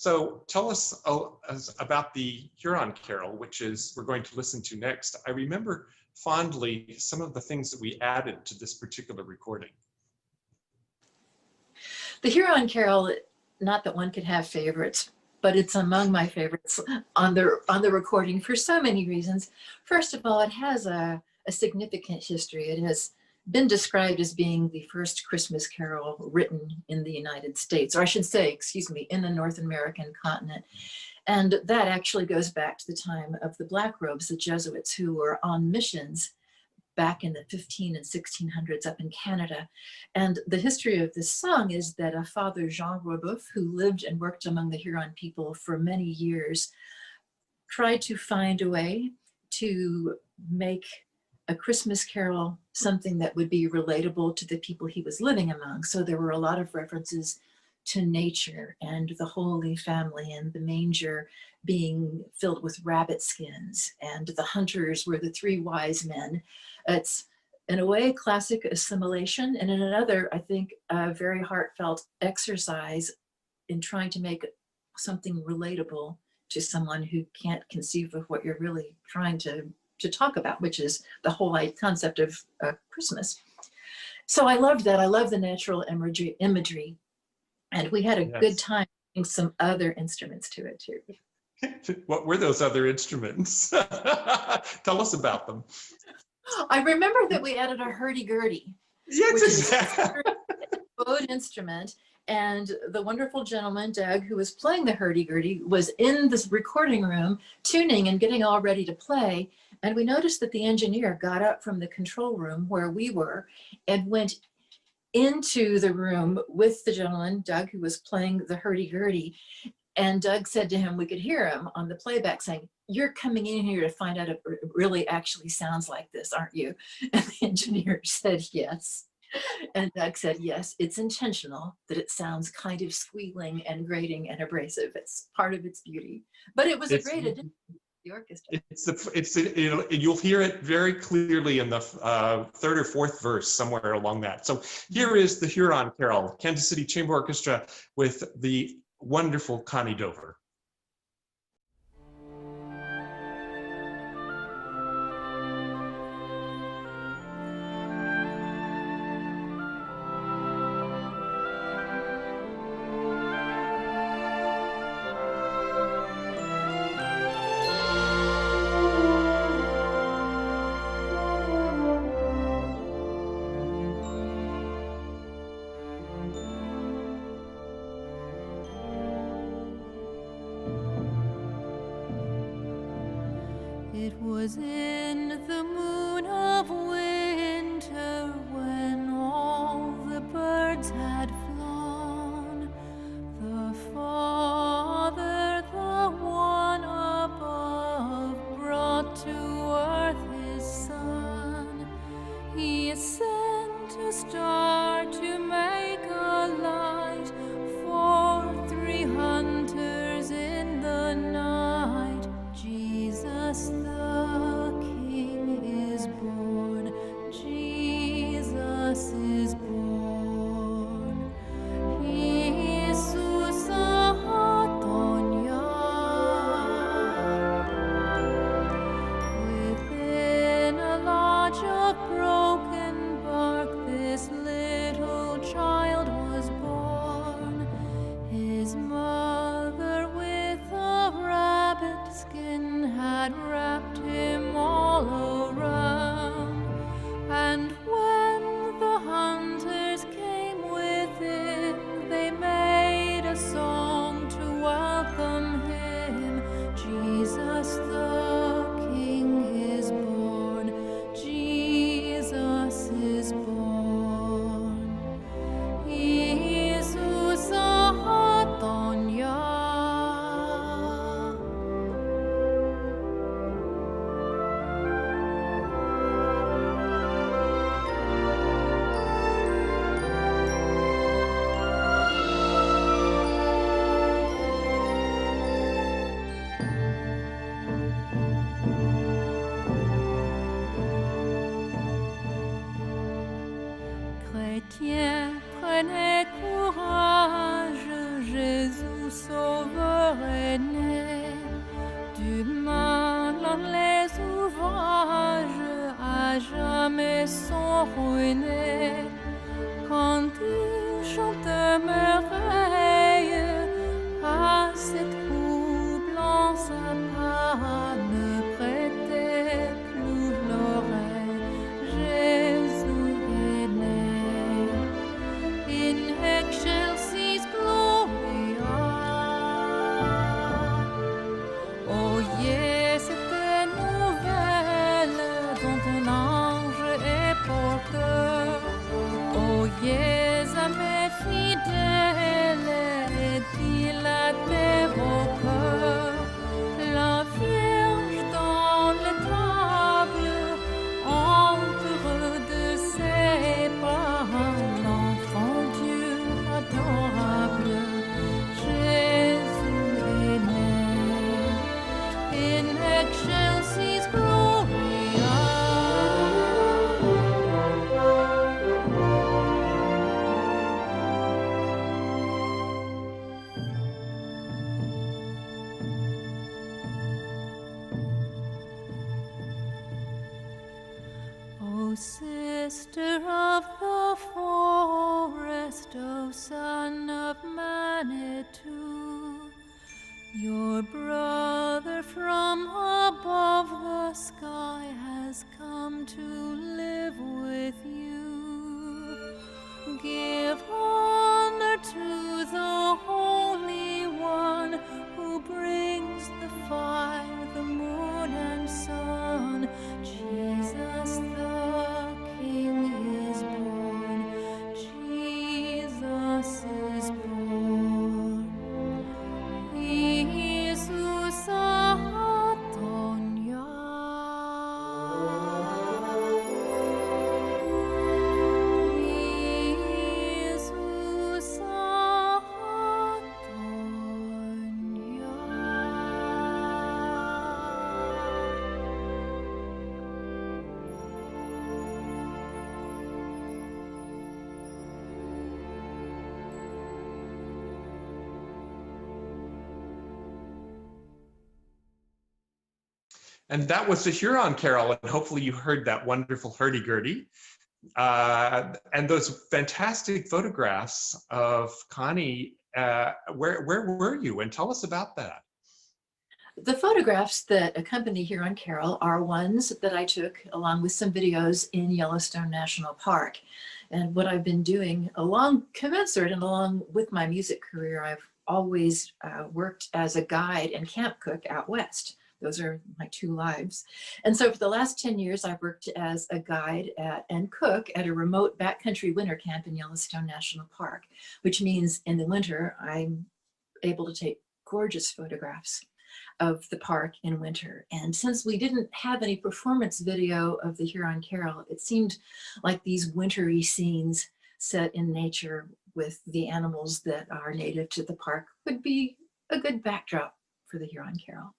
So tell us about the Huron Carol, which is we're going to listen to next. I remember fondly some of the things that we added to this particular recording. The Huron Carol, not that one could have favorites, but it's among my favorites on the recording for so many reasons. First of all, it has a significant history. It has been described as being the first Christmas carol written in the United States, or I should say, excuse me, in the North American continent. And that actually goes back to the time of the Black Robes, the Jesuits, who were on missions back in the 15 and 1600s up in Canada. And the history of this song is that a Father Jean Brebeuf, who lived and worked among the Huron people for many years, tried to find a way to make a Christmas carol something that would be relatable to the people he was living among. So there were a lot of references to nature and the Holy Family and the manger being filled with rabbit skins, and the hunters were the three wise men. It's in a way classic assimilation, and in another, I think, a very heartfelt exercise in trying to make something relatable to someone who can't conceive of what you're really trying to talk about, which is the whole concept of Christmas. So I loved that. I love the natural imagery, and we had a good time putting some other instruments to it too. What were those other instruments? Tell us about them. I remember that we added a hurdy-gurdy, yes, which is a bowed instrument. And the wonderful gentleman, Doug, who was playing the hurdy-gurdy, was in this recording room tuning and getting all ready to play. And we noticed that the engineer got up from the control room where we were and went into the room with the gentleman, Doug, who was playing the hurdy-gurdy. And Doug said to him, we could hear him on the playback saying, "You're coming in here to find out if it really actually sounds like this, aren't you?" And the engineer said, yes. And Doug said, yes, it's intentional that it sounds kind of squealing and grating and abrasive. It's part of its beauty. But it was a great addition to the orchestra. You'll hear it very clearly in the third or fourth verse, somewhere along that. So here is the Huron Carol, Kansas City Chamber Orchestra with the wonderful Connie Dover. It was in the moon of winter when all the birds had flown. The Father, the one above, brought to earth his Son. He sent a star to make a light for 3 hunters in the night. Jesus the King is born. Jesus is born. Jesus within a lodge of broken bark, this little child was born. His mother with a rabbit skin had wrapped him all around. And when the hunters came within, they made a song to welcome him. Jesus the King is born. Jesus is born. Jesus Atonia. est né. Du malin les ouvrages à jamais sont ruinés. Quand il chante merveille à cette troublance pas ne prêtez plus l'oreille. Jésus est né. In excelsis gloria. Oyez cette nouvelle dont un ange est porteur. Oyez à mes fidèles et dilatez vos cœurs. La Vierge dans l'étable, entoure de ses bras l'enfant Dieu adorable. Jésus est né. In excelsis gloria. O sister of the forest, O son of Manitou, your brother from above the sky has come to live with you. Give honor to the Holy One who brings the fire, the moon and sun. Jesus the King is born. Jesus is born. Jesus Atonia. Jesus And that was the Huron Carol, and hopefully you heard that wonderful hurdy-gurdy. And those fantastic photographs of Connie, where were you? And tell us about that. The photographs that accompany Huron Carol are ones that I took along with some videos in Yellowstone National Park. And what I've been doing commensurate and along with my music career, I've always worked as a guide and camp cook out west. Those are my two lives. And so for the last 10 years, I've worked as a guide and cook at a remote backcountry winter camp in Yellowstone National Park, which means in the winter, I'm able to take gorgeous photographs of the park in winter. And since we didn't have any performance video of the Huron Carol, it seemed like these wintry scenes set in nature with the animals that are native to the park would be a good backdrop for the Huron Carol.